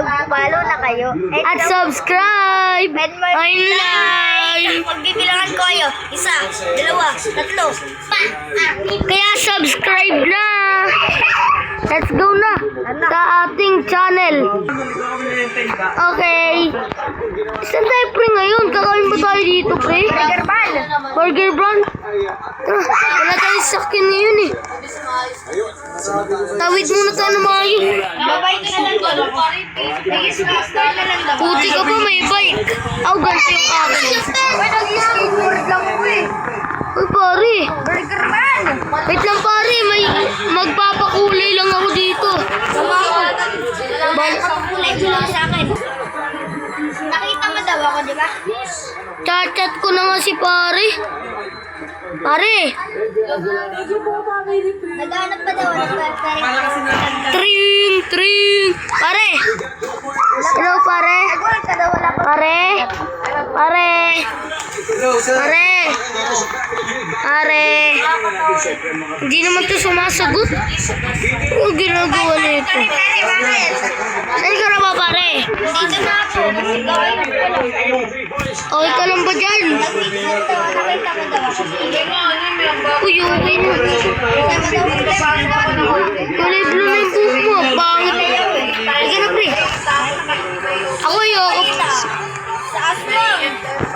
mag-follow na kayo. At subscribe! And Ayun. magbibilangan ko kayo. 1, 2, 3, pa! Kaya subscribe na! Let's go na sa ating channel. Okay. Saan tayo pre ngayon? Kakain ba tayo dito pre? Burger Ban! Burger Ban? Wala tayong sakyan ngayon eh. Tawid muna tayo ng mga yun. Babay ka na lang doon. Nag-skateboard na lang daw. Puti ka pa may bike. Ganito yung akin. Uy, nag-skateboard lang ko eh. Uy pare. Burger Ban! Wait lang pare. May magpapakulay lang ako dito. Kulay mo lang sa akin. Nakita mo daw ako, di ba? Chat ko na nga si pare. Pare. Naghanap pa daw. Tring, tring. Pare. Hello pare. Nagulat ka daw, wala pa. Pare. Pare. Pare. Pare. Hindi naman to sumasagot. Ano ginagawa nito? Saan ka na ba pare? Dito na ako. Okay ka lang ba dyan? Nakita mo daw ako. Uy, okay na. Kulay blue na yung buhok mo. Pangit. Halika na pre. Ako ayoko. Sa aswang.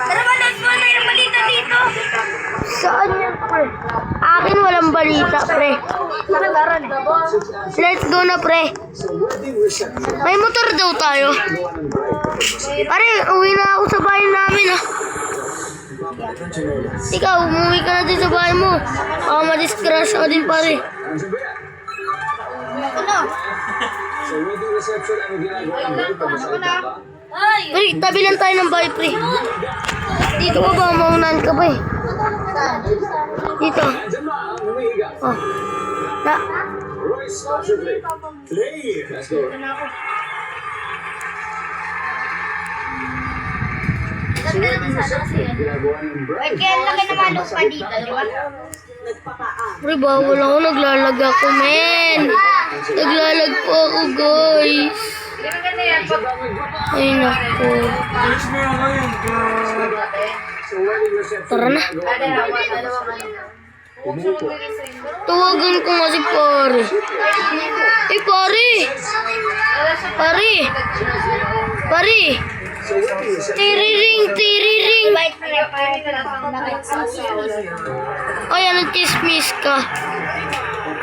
Tara ba, Lord, mo may balita dito? Saan yan pre? Akin walang balita pre. Nakagaran eh. Let's go na pre. May motor daw tayo. Pare, uwi na ako sa bahay namin ha. Ikaw, umuwi ka na din sa bahay mo. Madiscrash ka din pare. Ano? Pre, tabi lang tayo ng bahay pre. Dito ka ba? Maunahan ka ba eh? Dito. Oh. Na. Wait, kaya laki naman lupa dito, di ba? Pre, bawal ako. Naglalag ako, men. Naglalag po ako, guys. Ay, naku. Tara na. Tawagan ko nga si pare. Pare! Pare! Pare! Tiriring! Tiriring! Ay, anong chismis ka?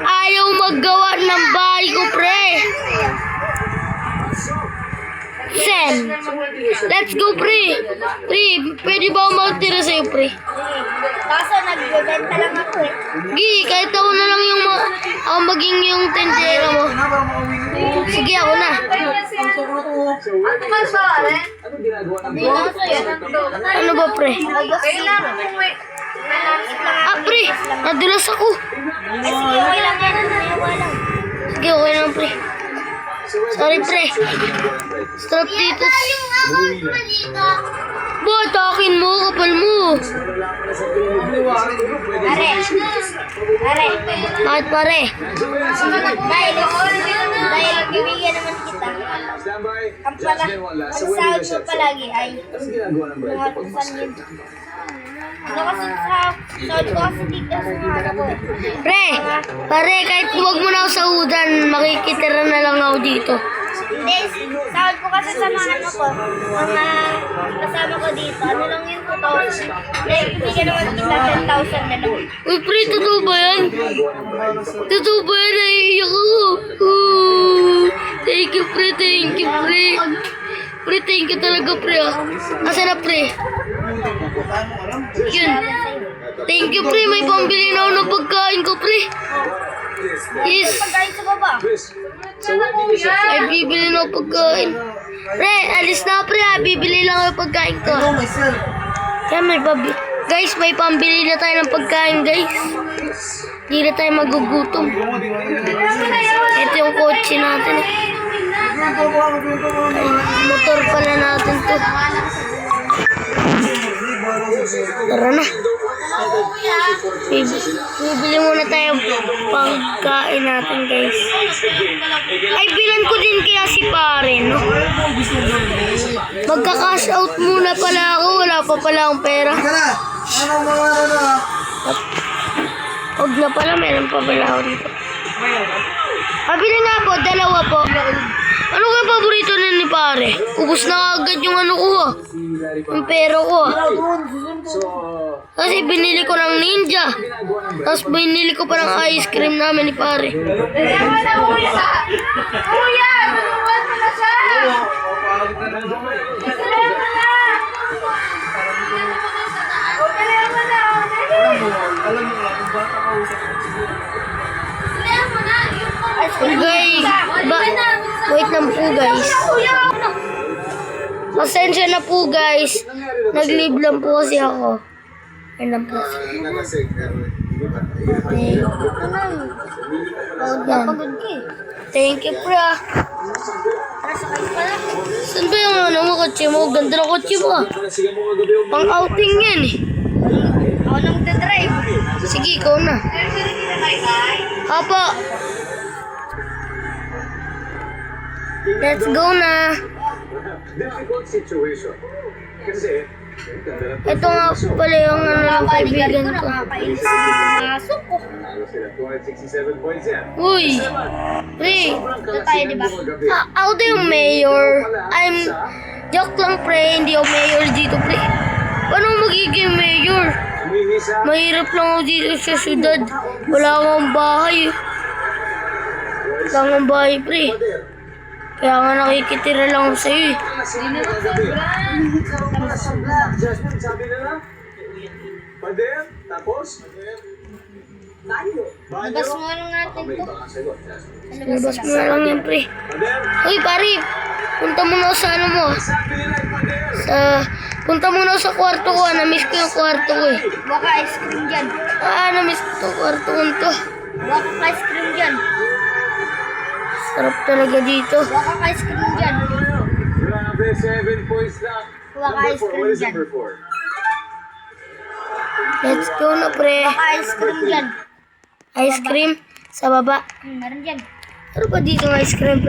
Ayaw maggawa ng bahay ko, pre! Sen! Let's go, pre! Pre, pwede ba ako magtira sa'yo, pre? Kaso nagbebenta lang ako eh. Gi, kahit ako na lang yung ako maging yung tendera mo. Sige, ako na. Ano ba, pre? Pre, nadulas ako. Okay lang yan. Sige, okay lang, pre. Sorry, pre. Stop dito. Ba't akin mo? Kapal mo. Pare. Pare. Bakit, pare? Dahil bibigyan naman kita. Ang sahod mo palagi ay mga tusan yun. Ano kasi sa sahod ko kasi dito sa mga ko. Pre, pare, kahit huwag mo na ako sa udan, makikitira na lang ako dito. Hindi, sahod ko kasi sa mga ano ko, mga kasama ko dito. Ano lang yun, 2,000. Eh, bibigyan naman kita 10,000 na lang. Uy, pre, totoo ba yan? Totoo ba yan? Naiiyak ako. Thank you, pre. Thank you, pre. Pre, thank you talaga, pre. Asa na, pre? Yun. Thank you, pre. May pambili na ako ng pagkain ko, pre. Yes. Pagkain sa baba. Ay, bibili na ako pagkain. Pre, alis na, pre. Bibili lang ako pagkain ko. Kaya guys, may pambili na tayo ng pagkain, guys. Hindi na tayo magugutom. Ito yung kotse natin. Ay, motor pala natin to. Tara na. Bibili muna tayo pagkain natin, guys. Ay, bilan ko din kaya si pare, no? Magka-cash out muna pala ako. Wala pa pala akong pera. Huwag na pala, meron pa pala ako dito. Pabili nga po, dalawa po. Ano kaya paborito na ni pare? Ubus na agad yung ano ko, yung pera ko. Kasi binili ko ng ninja. Tapos binili ko pa ng ice cream namin ni pare. Kuya! Kuya! Tulungan mo na siya! Tulungan mo na! Guys, wait lang po guys. Pasensya na po guys. Nag-leave lang po kasi ako. Yan lang po. Thank you, bro. Saan ba yung ano mo, kotse mo? Ganda ng kotse mo. Pang outing yan eh. Ako na magdadrive. Sige, ikaw na. Apo. Let's go na. Difficult situation. Kasi, Ito nga pala yung ano ng kaibigan ko. Nakakainis yung masok ko. ano sila, 267 points yan. Uy! Pre! Ito tayo, di ba? Ako daw yung mayor. Joke lang pre, hindi ako mayor dito pre. Paano magiging mayor? Umihisa, Mahirap lang ako dito sa syudad. Wala akong bahay. Wala akong bahay pre. Kaya nga nakikitira lang ako sa'yo eh. Jasmine, sabi nila? Pader, tapos? Banyo. Labas mo lang natin May to. baka sagot, Jasmine. Labas mo na lang yan pre. Pader, Uy pare! Punta muna ako sa ano mo. sabi nila Pader. Punta muna ako sa kwarto ko. Na-miss ko yung kwarto ko eh. Baka ice cream dyan. Na-miss ko yung kwarto ko to. Baka ice cream dyan. Sarap talaga dito. Baka ice cream dyan. Grabe, 7 points na. Baka ice cream What is dyan. number 4? Let's go na pre. Baka ice cream dyan. Ice cream sa baba. Meron dyan. Ano ba dito ng ice cream pre?